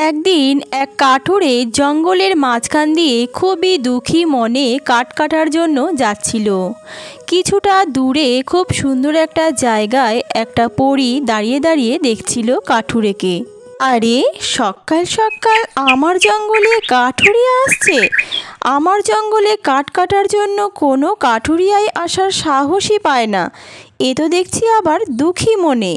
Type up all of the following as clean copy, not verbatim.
একদিন এক কাঠুরে জঙ্গলের মাঝখান দিয়ে খুবই দুঃখী মনে কাঠ কাটার জন্য যাচ্ছিল। কিছুটা দূরে খুব সুন্দর একটা জায়গায় একটা পরী দাঁড়িয়ে দাঁড়িয়ে দেখছিল কাঠুরেকে। আরে সকাল সকাল আমার জঙ্গলে কাঠুরিয়া আসছে। আমার জঙ্গলে কাঠ কাটার জন্য কোনো কাঠুরিয়াই আসার সাহসই পায় না। এ তো দেখছি আবার দুঃখী মনে।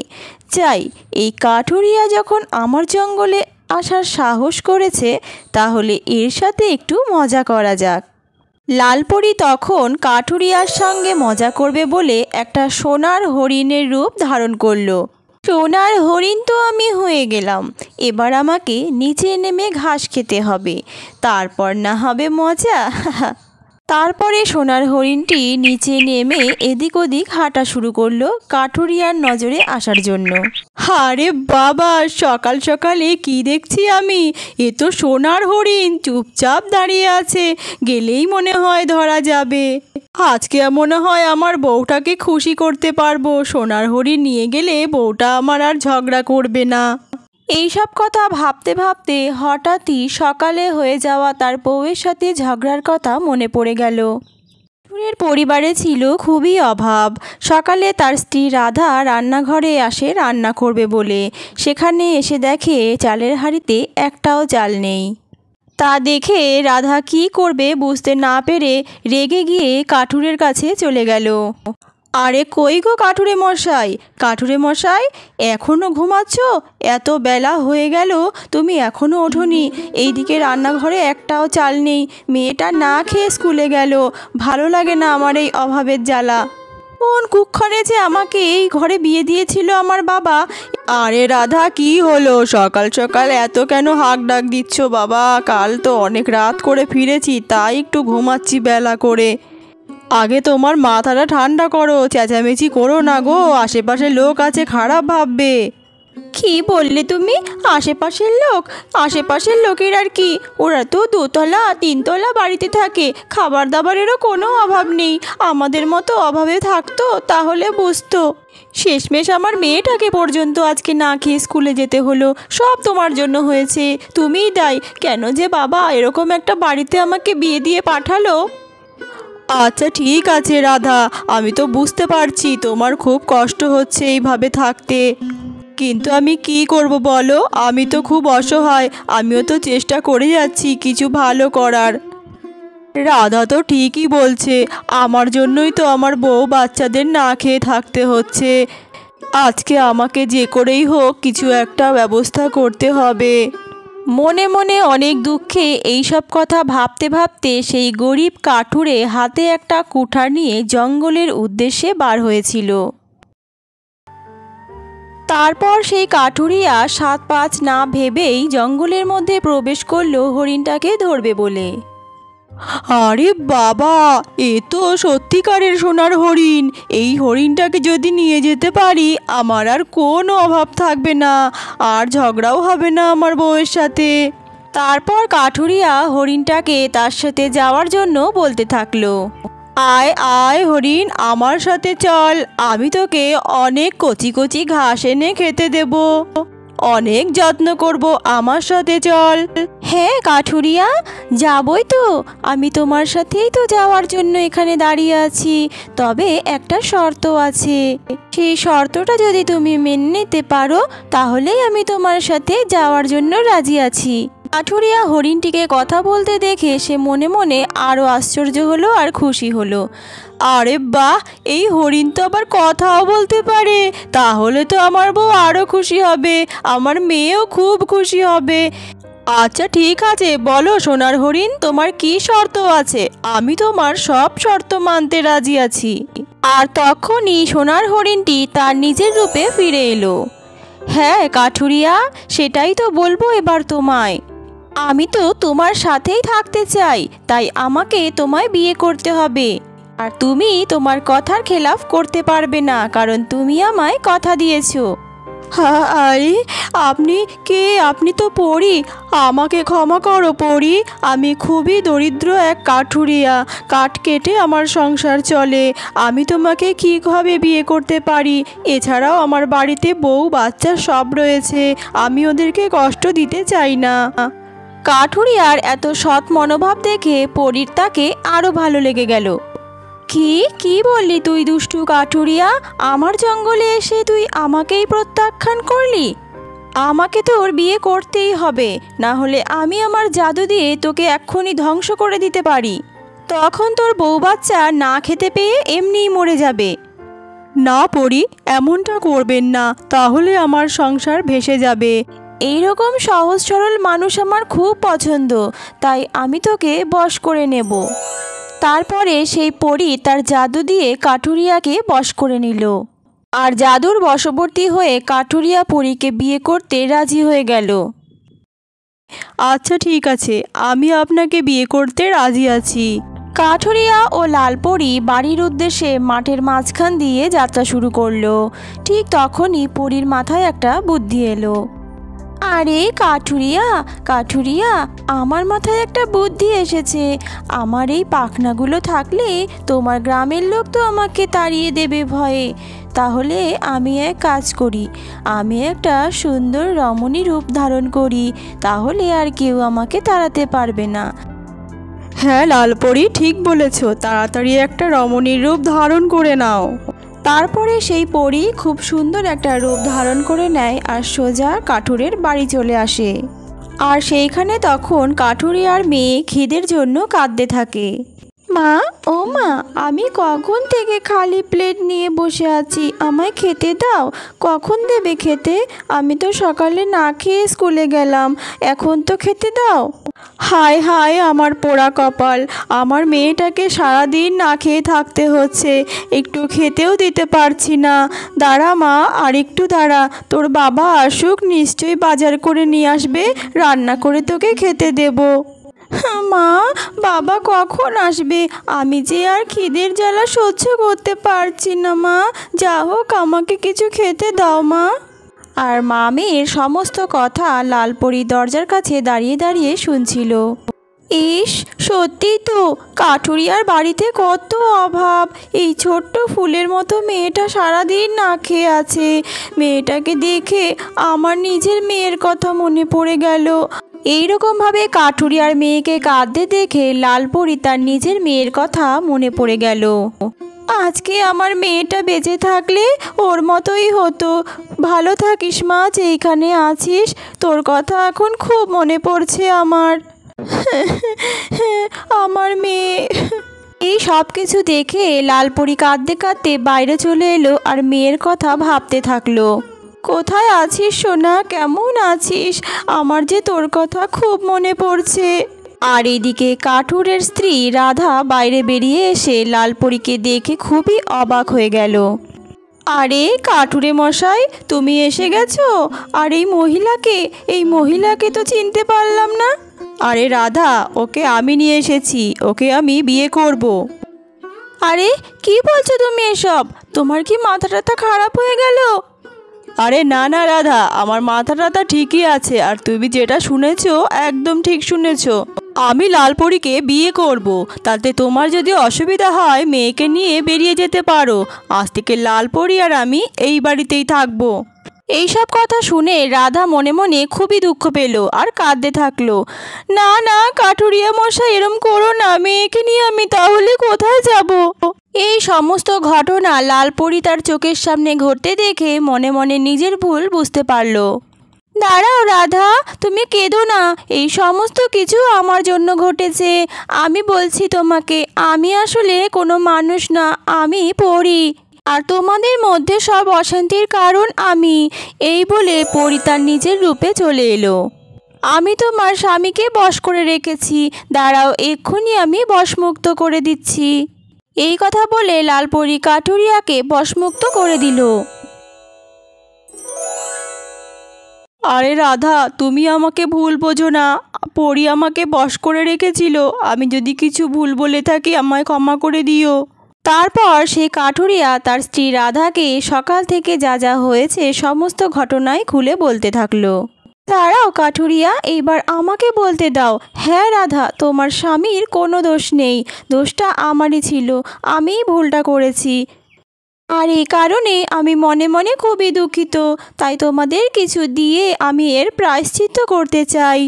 যাই, এই কাঠুরিয়া যখন আমার জঙ্গলে আসার সাহস করেছে, তাহলে এর সাথে একটু মজা করা যাক। লালপরি তখন কাঠুরিয়ার সঙ্গে মজা করবে বলে একটা সোনার হরিণের রূপ ধারণ করলো। সোনার হরিণ তো আমি হয়ে গেলাম, এবার আমাকে নিচে নেমে ঘাস খেতে হবে, তারপর না হবে মজা। তারপরে সোনার হরিণটি নিচে নেমে এদিক ওদিক হাঁটা শুরু করলো কাঠুরিয়ার নজরে আসার জন্য। আরে বাবা, সকাল সকালে কি দেখছি আমি! এ তো সোনার হরিণ চুপচাপ দাঁড়িয়ে আছে, গেলেই মনে হয় ধরা যাবে। আজকে মনে হয় আমার বউটাকে খুশি করতে পারবো। সোনার হরিণ নিয়ে গেলে বউটা আমার আর ঝগড়া করবে না। এইসব কথা ভাবতে ভাবতে হঠাৎই সকালে হয়ে যাওয়া তার বউয়ের সাথে ঝগড়ার কথা মনে পড়ে গেল। কাঠুরের পরিবারে ছিল খুবই অভাব। সকালে তার স্ত্রী রাধা রান্নাঘরে আসে রান্না করবে বলে। সেখানে এসে দেখে চালের হাঁড়িতে একটাও চাল নেই। তা দেখে রাধা কি করবে বুঝতে না পেরে রেগে গিয়ে কাঠুরের কাছে চলে গেল। আরে কই গো কাঠুরে মশাই, কাঠুরে মশাই, এখনও ঘুমাচ্ছ? এত বেলা হয়ে গেল, তুমি এখনও ওঠোনি। এইদিকে রান্নাঘরে একটাও চাল নেই, মেয়েটা না খেয়ে স্কুলে গেল। ভালো লাগে না আমার এই অভাবের জ্বালা। কোন কুক্ষণে যে আমাকে এই ঘরে বিয়ে দিয়েছিল আমার বাবা। আরে রাধা, কি হলো? সকাল সকাল এত কেন হাঁক ডাক দিচ্ছ বাবা? কাল তো অনেক রাত করে ফিরেছি, তাই একটু ঘুমাচ্ছি বেলা করে। আগে তোমার মাথাটা ঠান্ডা করো, চেঁচামেচি করো না গো, আশেপাশে লোক আছে, খারাপ ভাববে। কি বললে তুমি? আশেপাশের লোক? আশেপাশের লোকের আর কি, ওরা তো দোতলা তিনতলা বাড়িতে থাকে, খাবার দাবারেরও কোনো অভাব নেই। আমাদের মতো অভাবে থাকতো তাহলে বুঝতো। শেষমেশ আমার মেয়েটাকে পর্যন্ত আজকে না খেয়ে স্কুলে যেতে হলো। সব তোমার জন্য হয়েছে, তুমিই দায়ী। কেন যে বাবা এরকম একটা বাড়িতে আমাকে বিয়ে দিয়ে পাঠালো। আচ্ছা ঠিক আছে রাধা, আমি তো বুঝতে পারছি তোমার খুব কষ্ট হচ্ছে এইভাবে থাকতে, কিন্তু আমি কি করব বলো? আমি তো খুব অসহায়, আমিও তো চেষ্টা করে যাচ্ছি কিছু ভালো করার। রাধা তো ঠিকই বলছে, আমার জন্যই তো আমার বউ বাচ্চাদের না খেয়ে থাকতে হচ্ছে। আজকে আমাকে যে করেই হোক কিছু একটা ব্যবস্থা করতে হবে। মনে মনে অনেক দুঃখে এইসব কথা ভাবতে ভাবতে সেই গরিব কাঠুরে হাতে একটা কুঠার নিয়ে জঙ্গলের উদ্দেশ্যে বার হয়েছিল। তারপর সেই কাঠুরিয়া ৭-৫ না ভেবেই জঙ্গলের মধ্যে প্রবেশ করলো হরিণটাকে ধরবে বলে। আরে বাবা, এ তো সত্যিকারের সোনার হরিণ। এই হরিণটাকে যদি নিয়ে যেতে পারি, আমার আর কোনো অভাব থাকবে না, আর ঝগড়াও হবে না আমার বউয়ের সাথে। তারপর কাঠুরিয়া হরিণটাকে তার সাথে যাওয়ার জন্য বলতে থাকলো। আয় আয় হরিণ, আমার সাথে চল, আমি তোকে অনেক কচি কচি ঘাস এনে খেতে দেব, অনেক যত্ন করব, আমার সাথে চল। হ্যাঁ কাঠুরিয়া, যাবই তো, আমি তোমার সাথেই তো যাওয়ার জন্য এখানে দাঁড়িয়ে আছি। তবে একটা শর্ত আছে, সেই শর্তটা যদি তুমি মেনে নিতে পারো, তাহলেই আমি তোমার সাথে যাওয়ার জন্য রাজি আছি। কাঠুরিয়া হরিণটিকে কথা বলতে দেখে সে মনে মনে আরও আশ্চর্য হলো আর খুশি হলো। আরে বাহ, এই হরিণ তো আবার কথাও বলতে পারে, তাহলে তো আমার বউ আরও খুশি হবে, আমার মেয়েও খুব খুশি হবে। আচ্ছা ঠিক আছে, বলো সোনার হরিণ, তোমার কি শর্ত আছে? আমি তোমার সব শর্ত মানতে রাজি আছি। আর তখনই সোনার হরিণটি তার নিজের রূপে ফিরে এলো। হ্যাঁ কাঠুরিয়া, সেটাই তো বলবো এবার তোমায়। আমি তো তোমার সাথেই থাকতে চাই, তাই আমাকে তোমায় বিয়ে করতে হবে। আর তুমি তোমার কথার খেলাফ করতে পারবে না, কারণ তুমি আমায় কথা দিয়েছো। হ্যাঁ, আরে আপনি কে? আপনি তো পরী। আমাকে ক্ষমা করো পরী। আমি খুবই দরিদ্র এক কাঠুরিয়া। কাঠ কেটে আমার সংসার চলে। আমি তোমাকে কীভাবে বিয়ে করতে পারি? এছাড়াও আমার বাড়িতে বউ বাচ্চা সব রয়েছে। আমি ওদেরকে কষ্ট দিতে চাই না। কাঠুরিয়ার এত সৎ মনোভাব দেখে পরীর তাকে আরও ভালো লেগে গেল। কি বললি তুই দুষ্টু কাঠুরিয়া? আমার জঙ্গলে এসে তুই আমাকেই প্রত্যাখ্যান করলি? আমাকে তোর বিয়ে করতেই হবে, না হলে আমি আমার জাদু দিয়ে তোকে এক্ষুনি ধ্বংস করে দিতে পারি। তখন তোর বউ বাচ্চা না খেতে পেয়ে এমনিই মরে যাবে। না পরী, এমনটা করবেন না, তাহলে আমার সংসার ভেসে যাবে। এইরকম সহজ সরল মানুষ আমার খুব পছন্দ, তাই আমি তোকে বশ করে নেব। তারপরে সেই পরী তার জাদু দিয়ে কাঠুরিয়াকে বশ করে নিল, আর জাদুর বশবর্তী হয়ে কাঠুরিয়া পরীকে বিয়ে করতে রাজি হয়ে গেল। আচ্ছা ঠিক আছে, আমি আপনাকে বিয়ে করতে রাজি আছি। কাঠুরিয়া ও লালপরি বাড়ির উদ্দেশ্যে মাঠের মাঝখান দিয়ে যাত্রা শুরু করলো। ঠিক তখনই পরীর মাথায় একটা বুদ্ধি এলো। আরে কাঠুরিয়া, আমার মাথায় একটা বুদ্ধি এসেছে। আমার এই পাখনাগুলো থাকলে তোমার গ্রামের লোক তো আমাকে তাড়িয়ে দেবে ভয়ে। তাহলে আমি এক কাজ করি, আমি একটা সুন্দর রমণী রূপ ধারণ করি, তাহলে আর কেউ আমাকে তাড়াতে পারবে না। হ্যাঁ লালপরি, ঠিক বলেছ, তাড়াতাড়ি একটা রমণীর রূপ ধারণ করে নাও। তারপরে সেই পরী খুব সুন্দর একটা রূপ ধারণ করে নেয় আর সোজা কাঠুরের বাড়ি চলে আসে। আর সেইখানে তখন কাঠুরিয়ার মেয়ে খিদের জন্য কাঁদতে থাকে। মা, আমি কখন থেকে খালি প্লেট নিয়ে বসে আছি, আমায় খেতে দাও। কখন দেবে খেতে? আমি তো সকালে না খেয়ে স্কুলে গেলাম, এখন তো খেতে দাও। হায় হায় আমার পোড়া কপাল, আমার মেয়েটাকে সারাদিন না খেয়ে থাকতে হচ্ছে, একটু খেতেও দিতে পারছি না। দাঁড়া মা, আর একটু দাঁড়া, তোর বাবা আসুক, নিশ্চয়ই বাজার করে নিয়ে আসবে, রান্না করে তোকে খেতে দেবো। মা, বাবা কখন আসবে? আমি যে আর খিদের জ্বালা সহ্য করতে পারছি না মা, যা হোক আমাকে কিছু খেতে দাও মা। আর মা মেয়ের সমস্ত কথা লালপরি দরজার কাছে দাঁড়িয়ে দাঁড়িয়ে শুনছিল। ইস, সত্যি তো কাঠুরিয়ার বাড়িতে কত অভাব। এই ছোট্ট ফুলের মতো মেয়েটা সারাদিন না খেয়ে আছে। মেয়েটাকে দেখে আমার নিজের মেয়ের কথা মনে পড়ে গেল। এইরকমভাবে কাঠুরিয়ার মেয়েকে কাঁদতে দেখে লালপরি তার নিজের মেয়ের কথা মনে পড়ে গেল। আজকে আমার মেয়েটা বেঁচে থাকলে ওর মতোই হতো। ভালো থাকিস মা, যেইখানে আছিস, তোর কথা এখন খুব মনে পড়ছে আমার। আমার মেয়ে। এই সব কিছু দেখে লালপরি কাঁদতে কাঁদতে বাইরে চলে এলো আর মেয়ের কথা ভাবতে থাকলো। কোথায় আছিস সোনা, কেমন আছিস? আমার যে তোর কথা খুব মনে পড়ছে। আর এদিকে কাঠুরের স্ত্রী রাধা বাইরে বেরিয়ে এসে লালপরীকে দেখে খুবই অবাক হয়ে গেল। আরে কাঠুরে মশাই, তুমি এসে গেছো? আর এই মহিলাকে তো চিনতে পারলাম না। আরে রাধা, ওকে আমি নিয়ে এসেছি, ওকে আমি বিয়ে করব। আরে কি বলছো তুমি এসব? তোমার কি মাথা টাথা খারাপ হয়ে গেল? আরে না না রাধা, আমার মাথা টাথা ঠিকই আছে, আর তুমি যেটা শুনেছো একদম ঠিক শুনেছো। আমি লালপরীকে বিয়ে করব, তাতে তোমার যদি অসুবিধা হয় মেয়েকে নিয়ে বেরিয়ে যেতে পারো। আজ থেকে লালপরী আর আমি এই বাড়িতেই থাকবো। এইসব কথা শুনে রাধা মনে মনে খুবই দুঃখ পেল আর কাঁদতে থাকলো। না না কাঠুরিয়া মশাই, এরম করো না, মেয়েকে নিয়ে আমি তাহলে কোথায় যাব? এই সমস্ত ঘটনা লালপরী তার চোখের সামনে ঘটতে দেখে মনে মনে নিজের ভুল বুঝতে পারল। দাঁড়াও রাধা, তুমি কেঁদো না, এই সমস্ত কিছু আমার জন্য ঘটেছে। আমি বলছি তোমাকে, আমি আসলে কোনো মানুষ না, আমি পরী। আর তোমাদের মধ্যে সব অশান্তির কারণ আমি। এই বলে পরী তার নিজের রূপে চলে এলো। আমি তোমার স্বামীকে বশ করে রেখেছি, দাঁড়াও এক্ষুনি আমি বশমুক্ত করে দিচ্ছি। এই কথা বলে লালপরী কাঠুরিয়াকে বশমুক্ত করে দিল। আরে রাধা, তুমি আমাকে ভুল বোঝো না, পরী আমাকে বশ করে রেখেছিল। আমি যদি কিছু ভুল বলে থাকি আমায় ক্ষমা করে দিও। তারপর সেই কাঠুরিয়া তার স্ত্রী রাধাকে সকাল থেকে যা যা হয়েছে সমস্ত ঘটনাই খুলে বলতে থাকলো। দাঁড়াও কাঠুরিয়া, এইবার আমাকে বলতে দাও। হ্যাঁ রাধা, তোমার স্বামীর কোনো দোষ নেই, দোষটা আমারই ছিল, আমিই ভুলটা করেছি। আর এই কারণে আমি মনে মনে খুবই দুঃখিত, তাই তোমাদের কিছু দিয়ে আমি এর প্রায়শ্চিত্ত করতে চাই।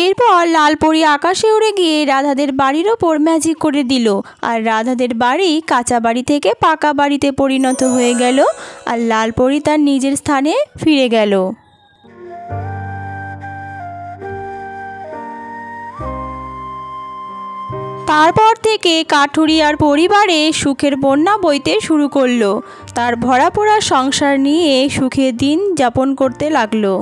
এরপর লালপরি আকাশে উড়ে গিয়ে রাধাদের বাড়ির ওপর ম্যাজিক করে দিল, আর রাধাদের বাড়ি কাঁচা বাড়ি থেকে পাকা বাড়িতে পরিণত হয়ে গেল, আর লালপরি তার নিজের স্থানে ফিরে গেল। তারপর থেকে কাঠুরিয়ার পরিবারে সুখের বন্যা বইতে শুরু করলো। তার ভরা পোড়া সংসার নিয়ে সুখে দিন যাপন করতে লাগলো।